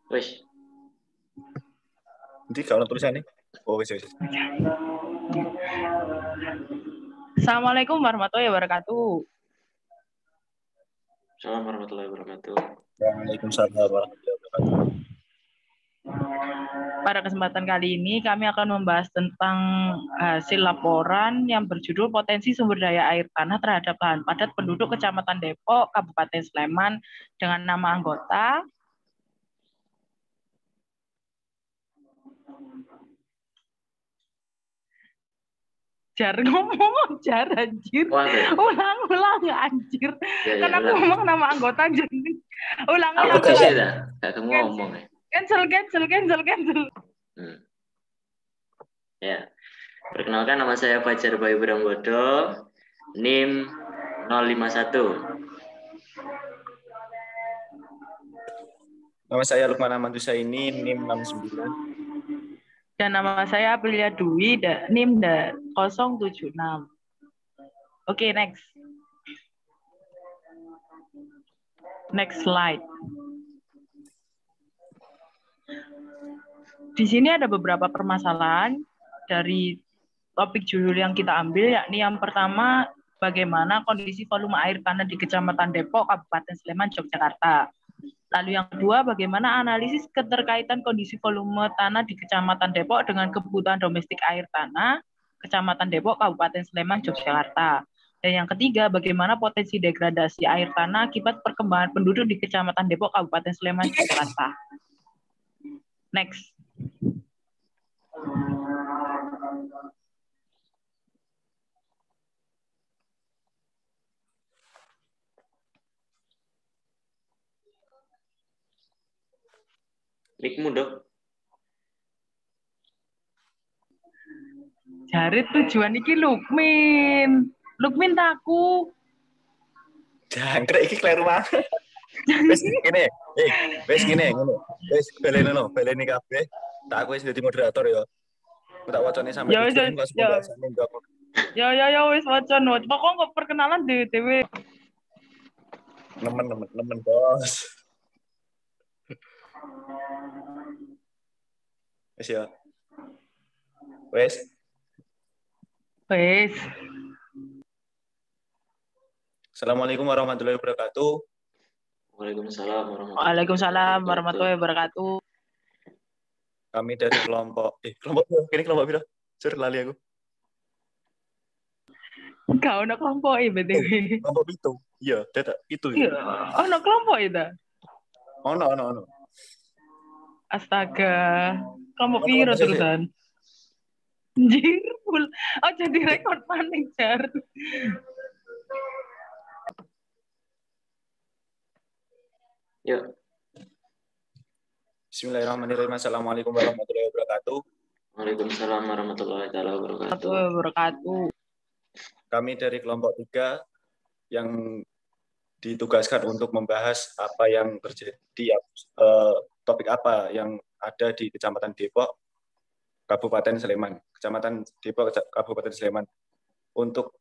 Wes, Nanti kalau tulisannya, oh wis. Assalamualaikum warahmatullahi wabarakatuh. Assalamualaikum warahmatullahi wabarakatuh. Waalaikumsalam warahmatullahi wabarakatuh. Pada kesempatan kali ini kami akan membahas tentang hasil laporan yang berjudul potensi sumber daya air tanah terhadap lahan padat penduduk Kecamatan Depok, Kabupaten Sleman dengan nama anggota. Jar ngomong jar anjir. Oh, ada. Ulang anjir. Ya, Kan aku ulang. ngomong nama anggota anjir. Ulang. Aku kasih dah. Gak ngomong ya. Cancel. Ya. Perkenalkan, nama saya Fajar Bayu Branggodo, NIM 051. Nama saya Lukman Ahmad Husaini, NIM 69. Dan nama saya Aprilia Dwi, NIM 076. Oke, next. Next slide. Di sini ada beberapa permasalahan dari topik judul yang kita ambil, yakni yang pertama, bagaimana kondisi volume air tanah di Kecamatan Depok, Kabupaten Sleman, Yogyakarta. Lalu yang kedua, bagaimana analisis keterkaitan kondisi volume tanah di Kecamatan Depok dengan kebutuhan domestik air tanah Kecamatan Depok, Kabupaten Sleman, Yogyakarta. Dan yang ketiga, bagaimana potensi degradasi air tanah akibat perkembangan penduduk di Kecamatan Depok, Kabupaten Sleman, Yogyakarta. Next. Mikmu dok. Jarit tujuan iki Lukmin taku. Jangkrik iki kleru banget. Wes ngene. Wes ngene. Wes beleni kabeh. Tak aku wis dadi moderator ya. Aku tak wacane sampe tujuan kok pembahasannya enggak kok. Ya wis wacan. Pokoknya kok perkenalan dhewe. Nemen bos. Wes ya. Wes. Assalamualaikum warahmatullahi wabarakatuh. Waalaikumsalam warahmatullahi wabarakatuh. Kami dari kelompok pira? Sur lali aku. Kau nak kelompok BTW. Kelompok itu. Iya, dadak itu. Iya, nak kelompok itu. Ono. Astaga, kelompok piro terusan? Anjir, jadi rekod panik jar. Yuk. Bismillahirrahmanirrahim. Assalamualaikum warahmatullahi wabarakatuh. Waalaikumsalam warahmatullahi wabarakatuh. Kami dari kelompok 3 yang ditugaskan untuk membahas apa yang terjadi, topik apa yang ada di Kecamatan Depok, Kabupaten Sleman. Kecamatan Depok, Kabupaten Sleman. Untuk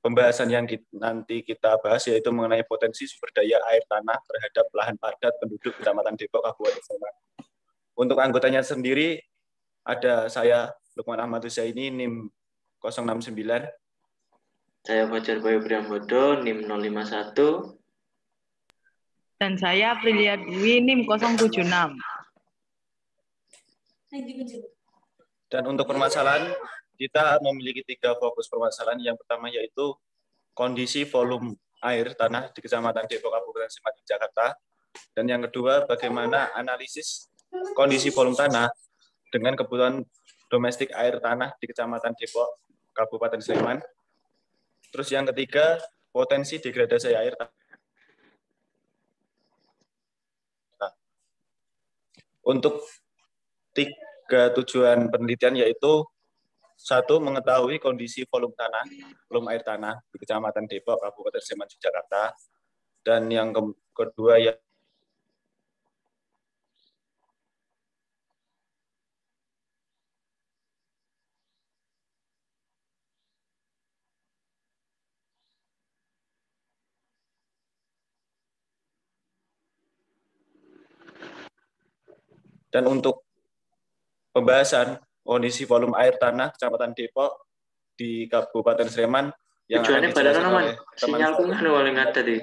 pembahasan yang nanti kita bahas yaitu mengenai potensi sumber daya air tanah terhadap lahan padat penduduk Kecamatan Depok, Kabupaten Sleman. Untuk anggotanya sendiri ada saya Lukman Ahmad Husaini, NIM 069. Saya Fajar Bayu Branggodo, NIM 051. Dan saya Aprilia Dwi, NIM 076. Dan untuk permasalahan, kita memiliki 3 fokus permasalahan. Yang pertama yaitu kondisi volume air tanah di Kecamatan Depok, Kabupaten Sleman, Jakarta. Dan yang kedua, bagaimana analisis kondisi volume tanah dengan kebutuhan domestik air tanah di Kecamatan Depok, Kabupaten Sleman. Terus yang ketiga, potensi degradasi air tanah. Untuk 3 tujuan penelitian yaitu 1. Mengetahui kondisi volume air tanah di Kecamatan Depok, Kabupaten Sleman, Jakarta. Dan yang kedua ya Dan untuk pembahasan kondisi volume air tanah Kecamatan Depok di Kabupaten Sleman yang akan dijelaskan oleh teman sinyalku nggak paling ada di.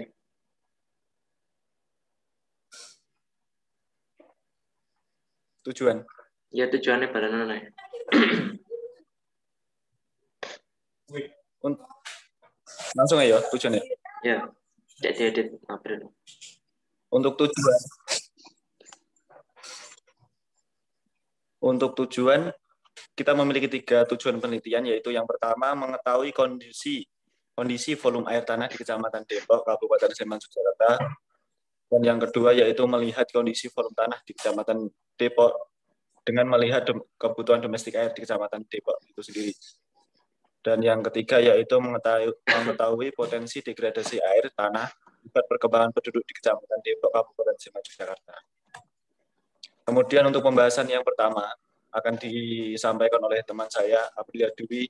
Tujuan. Ya tujuannya pada mana? Langsung aja tujuannya. Ya, jadi edit April. Untuk tujuan kita memiliki 3 tujuan penelitian, yaitu yang pertama mengetahui kondisi volume air tanah di Kecamatan Depok, Kabupaten Sleman, Yogyakarta. Dan yang kedua yaitu melihat kondisi volume tanah di Kecamatan Depok dengan melihat kebutuhan domestik air di Kecamatan Depok itu sendiri. Dan yang ketiga yaitu mengetahui potensi degradasi air tanah akibat perkembangan penduduk di Kecamatan Depok, Kabupaten Sleman, Yogyakarta. Kemudian untuk pembahasan yang pertama akan disampaikan oleh teman saya, Aprilia Dwi.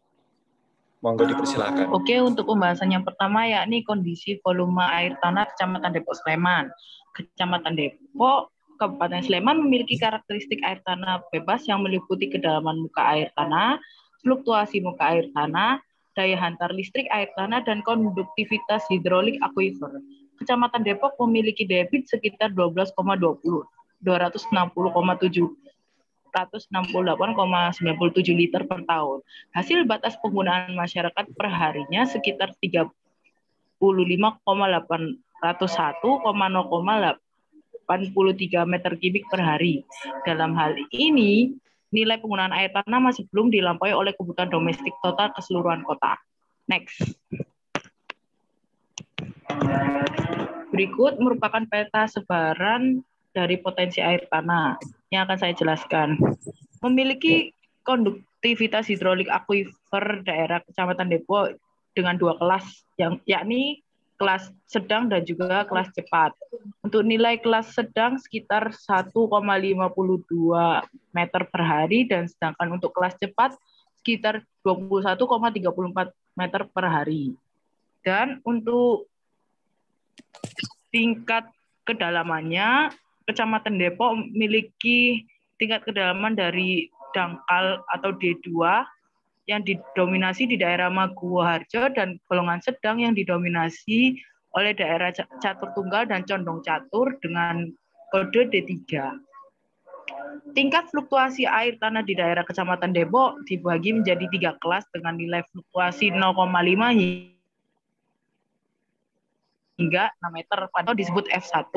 Monggo dipersilakan. Oke, untuk pembahasan yang pertama yakni kondisi volume air tanah Kecamatan Depok Sleman. Kecamatan Depok, Kabupaten Sleman memiliki karakteristik air tanah bebas yang meliputi kedalaman muka air tanah, fluktuasi muka air tanah, daya hantar listrik air tanah, dan konduktivitas hidrolik akuifer. Kecamatan Depok memiliki debit sekitar 12,20, 260,7, 168,97 liter per tahun. Hasil batas penggunaan masyarakat per harinya sekitar 35,801,083 meter kubik per hari. Dalam hal ini, nilai penggunaan air tanah masih belum dilampaui oleh kebutuhan domestik total keseluruhan kota. Next. Berikut merupakan peta sebaran dari potensi air tanah yang akan saya jelaskan. Memiliki konduktivitas hidrolik akuifer daerah Kecamatan Depok dengan 2 kelas, yakni kelas sedang dan juga kelas cepat. Untuk nilai kelas sedang sekitar 1,52 meter per hari, dan sedangkan untuk kelas cepat sekitar 21,34 meter per hari. Dan untuk tingkat kedalamannya, Kecamatan Depok memiliki tingkat kedalaman dari dangkal atau D2 yang didominasi di daerah Maguwoharjo dan golongan sedang yang didominasi oleh daerah catur tunggal dan condong catur dengan kode D3. Tingkat fluktuasi air tanah di daerah Kecamatan Depok dibagi menjadi 3 kelas dengan nilai fluktuasi 0,5 hingga 6 meter atau disebut F1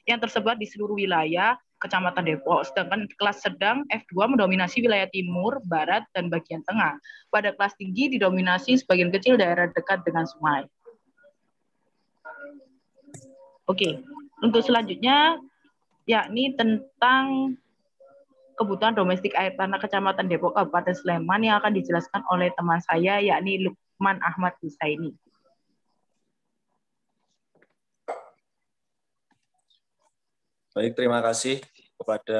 yang tersebar di seluruh wilayah Kecamatan Depok. Sedangkan kelas sedang F2 mendominasi wilayah timur, barat, dan bagian tengah. Pada kelas tinggi didominasi sebagian kecil daerah dekat dengan sungai. Oke, untuk selanjutnya yakni tentang kebutuhan domestik air tanah Kecamatan Depok, Kabupaten Sleman yang akan dijelaskan oleh teman saya yakni Lukman Ahmad Husaini. Baik, terima kasih kepada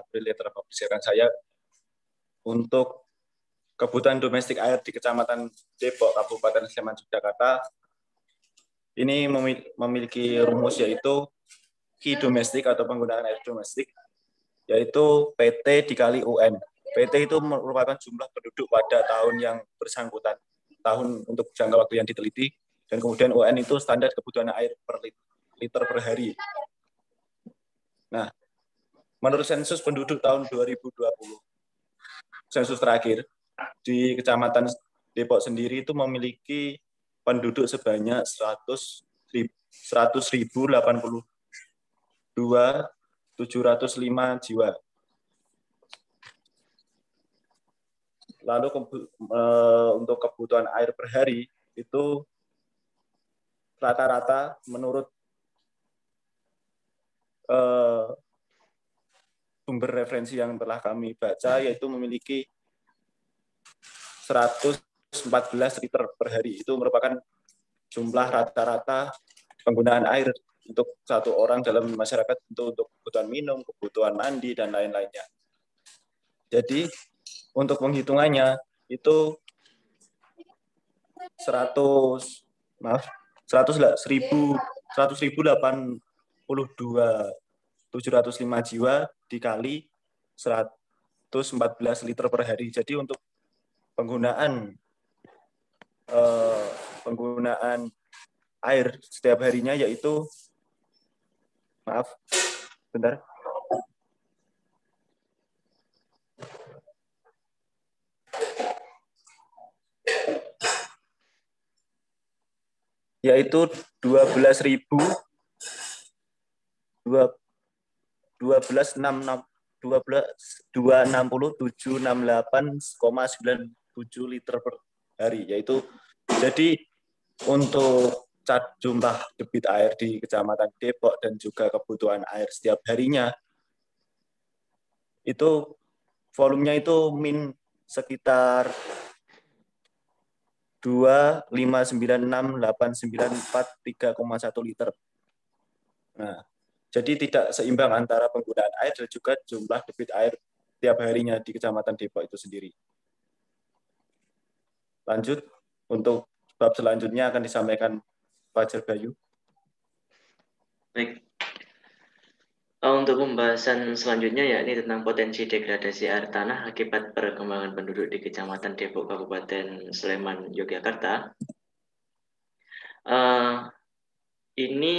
Aprilia telah mempersiapkan saya untuk kebutuhan domestik air di Kecamatan Depok, Kabupaten Sleman, Yogyakarta. Ini memiliki rumus yaitu Q domestik atau penggunaan air domestik, yaitu PT dikali UN. PT itu merupakan jumlah penduduk pada tahun yang bersangkutan, tahun untuk jangka waktu yang diteliti, dan kemudian UN itu standar kebutuhan air per liter per hari. Nah, menurut sensus penduduk tahun 2020, sensus terakhir, di Kecamatan Depok sendiri itu memiliki penduduk sebanyak 100.082.705 jiwa. Lalu untuk kebutuhan air per hari itu rata-rata menurut sumber referensi yang telah kami baca yaitu memiliki 114 liter per hari. Itu merupakan jumlah rata-rata penggunaan air untuk satu orang dalam masyarakat untuk kebutuhan minum, kebutuhan mandi, dan lain-lainnya. Jadi untuk penghitungannya itu 100.082.705 jiwa dikali 114 liter per hari. Jadi untuk penggunaan air setiap harinya yaitu, maaf, bentar. Yaitu 260.768,97 liter per hari. Yaitu jadi untuk jumlah debit air di Kecamatan Depok dan juga kebutuhan air setiap harinya itu volumenya itu sekitar 2596894,3,1 liter. Nah, jadi tidak seimbang antara penggunaan air dan juga jumlah debit air tiap harinya di Kecamatan Depok itu sendiri. Lanjut, untuk bab selanjutnya akan disampaikan Fajar Bayu. Baik. Untuk pembahasan selanjutnya yakni tentang potensi degradasi air tanah akibat perkembangan penduduk di Kecamatan Depok, Kabupaten Sleman, Yogyakarta. Ini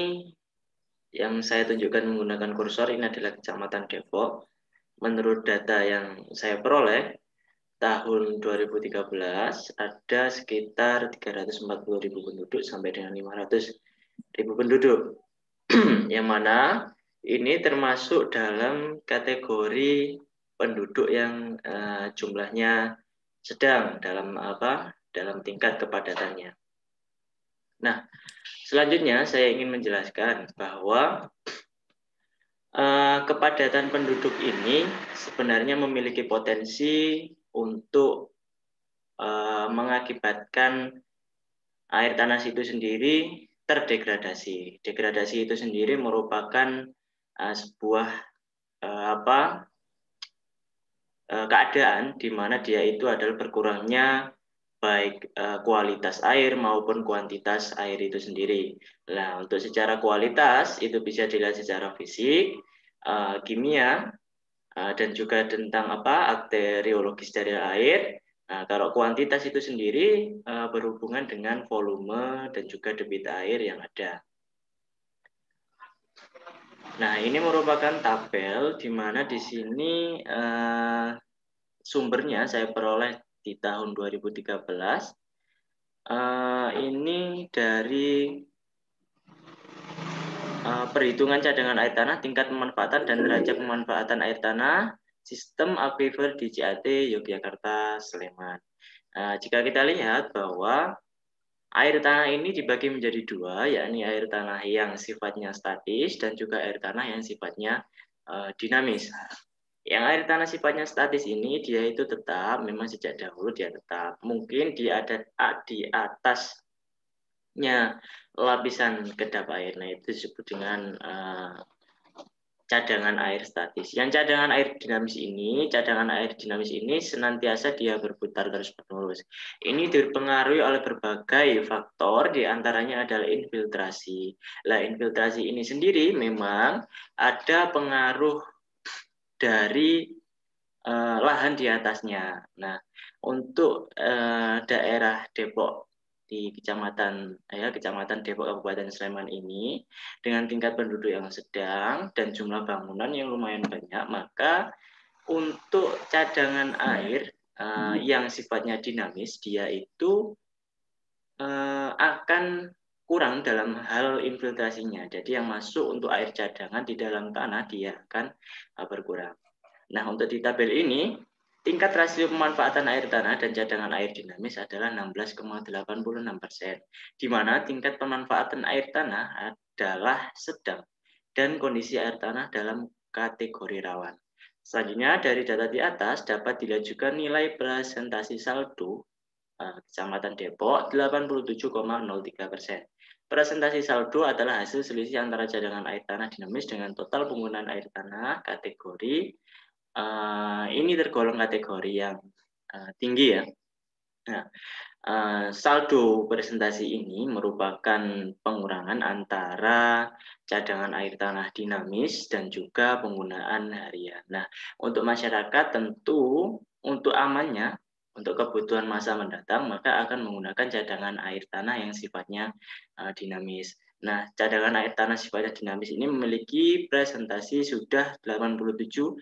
yang saya tunjukkan menggunakan kursor ini adalah Kecamatan Depok. Menurut data yang saya peroleh, tahun 2013 ada sekitar 340.000 penduduk sampai dengan 500.000 penduduk. Yang mana ini termasuk dalam kategori penduduk yang jumlahnya sedang dalam tingkat kepadatannya. Nah, selanjutnya saya ingin menjelaskan bahwa kepadatan penduduk ini sebenarnya memiliki potensi untuk mengakibatkan air tanah itu sendiri terdegradasi. Degradasi itu sendiri merupakan sebuah keadaan di mana dia itu adalah berkurangnya baik kualitas air maupun kuantitas air itu sendiri. Nah, untuk secara kualitas itu bisa dilihat secara fisik, kimia, dan juga tentang bakteriologis dari air. Nah, kalau kuantitas itu sendiri berhubungan dengan volume dan juga debit air yang ada. Nah, ini merupakan tabel di mana di sini sumbernya saya peroleh di tahun 2013. Ini dari perhitungan cadangan air tanah, tingkat pemanfaatan dan derajat pemanfaatan air tanah, sistem aquifer di JAT Yogyakarta Sleman. Jika kita lihat bahwa air tanah ini dibagi menjadi dua, yakni air tanah yang sifatnya statis dan juga air tanah yang sifatnya dinamis. Yang air tanah sifatnya statis ini dia itu tetap, memang sejak dahulu dia tetap. Mungkin dia ada di atasnya lapisan kedap air. Nah, itu disebut dengan cadangan air statis. Yang cadangan air dinamis ini senantiasa dia berputar terus-menerus. Ini dipengaruhi oleh berbagai faktor, diantaranya adalah infiltrasi. Nah, infiltrasi ini sendiri memang ada pengaruh dari lahan di atasnya. Nah, untuk daerah Depok di Kecamatan Depok Kabupaten Sleman ini dengan tingkat penduduk yang sedang dan jumlah bangunan yang lumayan banyak, maka untuk cadangan air yang sifatnya dinamis dia itu akan kurang dalam hal infiltrasinya. Jadi yang masuk untuk air cadangan di dalam tanah dia akan berkurang. Nah, untuk di tabel ini tingkat rasio pemanfaatan air tanah dan cadangan air dinamis adalah 16,86%, di mana tingkat pemanfaatan air tanah adalah sedang dan kondisi air tanah dalam kategori rawan. Selanjutnya, dari data di atas dapat dilihat juga nilai presentasi saldo Kecamatan Depok 87,03%. Presentasi saldo adalah hasil selisih antara cadangan air tanah dinamis dengan total penggunaan air tanah kategori ini tergolong kategori yang tinggi ya. Nah, saldo presentasi ini merupakan pengurangan antara cadangan air tanah dinamis dan juga penggunaan harian. Nah, untuk masyarakat tentu untuk amannya, untuk kebutuhan masa mendatang, maka akan menggunakan cadangan air tanah yang sifatnya dinamis. Nah, cadangan air tanah sifatnya dinamis ini memiliki presentasi sudah 87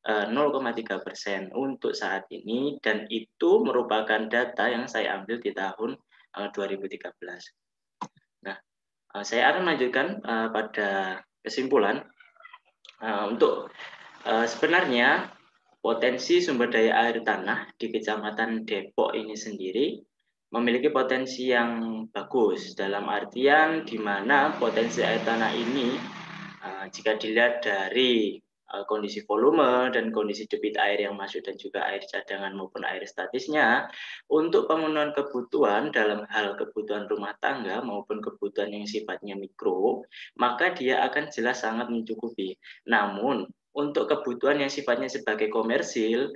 0,3% untuk saat ini, dan itu merupakan data yang saya ambil di tahun 2013. Nah, saya akan melanjutkan pada kesimpulan. Untuk sebenarnya potensi sumber daya air tanah di Kecamatan Depok ini sendiri memiliki potensi yang bagus, dalam artian di mana potensi air tanah ini jika dilihat dari kondisi volume dan kondisi debit air yang masuk dan juga air cadangan maupun air statisnya, untuk pemenuhan kebutuhan dalam hal kebutuhan rumah tangga maupun kebutuhan yang sifatnya mikro, maka dia akan jelas sangat mencukupi. Namun untuk kebutuhan yang sifatnya sebagai komersil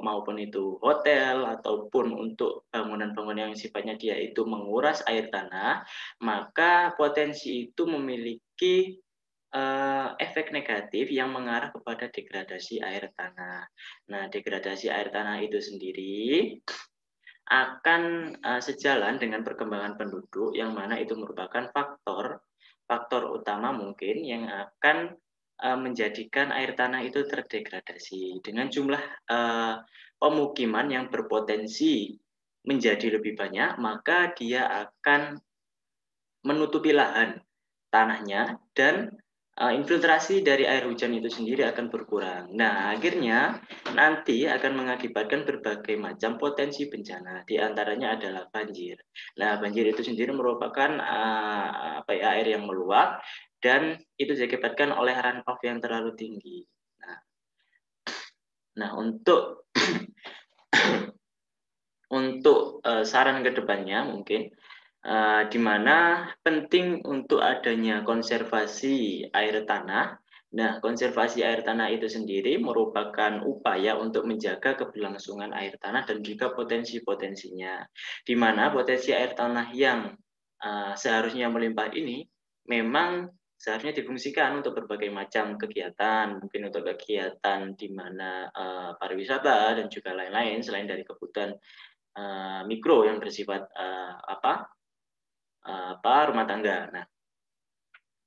maupun itu hotel ataupun untuk bangunan-bangunan yang sifatnya dia itu menguras air tanah, maka potensi itu memiliki efek negatif yang mengarah kepada degradasi air tanah. Nah, degradasi air tanah itu sendiri akan sejalan dengan perkembangan penduduk, yang mana itu merupakan faktor utama mungkin yang akan menjadikan air tanah itu terdegradasi. Dengan jumlah pemukiman yang berpotensi menjadi lebih banyak, maka dia akan menutupi lahan tanahnya, dan infiltrasi dari air hujan itu sendiri akan berkurang. Nah, akhirnya nanti akan mengakibatkan berbagai macam potensi bencana, di antaranya adalah banjir. Nah, banjir itu sendiri merupakan air yang meluap, dan itu diakibatkan oleh runoff yang terlalu tinggi. Nah untuk saran ke depannya mungkin di mana penting untuk adanya konservasi air tanah. Nah, konservasi air tanah itu sendiri merupakan upaya untuk menjaga keberlangsungan air tanah dan juga potensi-potensinya. Di mana potensi air tanah yang seharusnya melimpah ini memang seharusnya difungsikan untuk berbagai macam kegiatan, mungkin untuk kegiatan di mana pariwisata dan juga lain-lain selain dari kebutuhan mikro yang bersifat rumah tangga. Nah,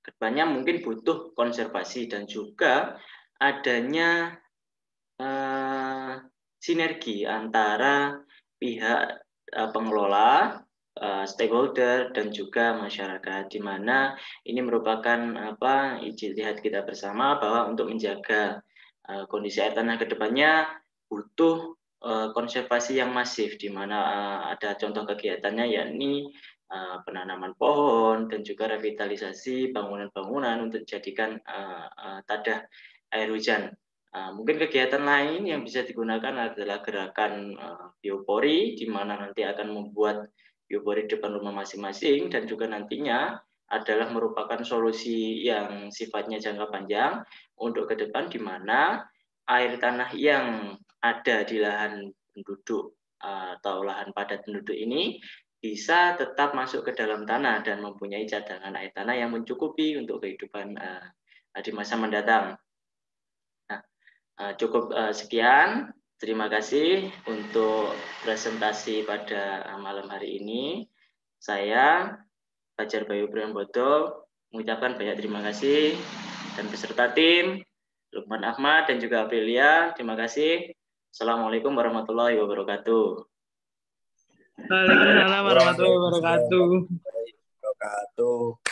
kedepannya mungkin butuh konservasi dan juga adanya sinergi antara pihak pengelola, stakeholder, dan juga masyarakat, di mana ini merupakan ijtihad kita bersama bahwa untuk menjaga kondisi air tanah kedepannya butuh konservasi yang masif, di mana ada contoh kegiatannya yakni penanaman pohon dan juga revitalisasi bangunan-bangunan untuk dijadikan tadah air hujan. Mungkin kegiatan lain yang bisa digunakan adalah gerakan biopori, di mana nanti akan membuat biopori di depan rumah masing-masing, dan juga nantinya adalah merupakan solusi yang sifatnya jangka panjang untuk ke depan, di mana air tanah yang ada di lahan penduduk atau lahan padat penduduk ini bisa tetap masuk ke dalam tanah dan mempunyai cadangan air tanah yang mencukupi untuk kehidupan di masa mendatang. Nah, cukup sekian. Terima kasih untuk presentasi pada malam hari ini. Saya, Fajar Bayu Priambodo, mengucapkan banyak terima kasih, dan beserta tim, Lukman Ahmad dan juga Aprilia, terima kasih. Assalamualaikum warahmatullahi wabarakatuh. Waalaikumsalam warahmatullahi wabarakatuh.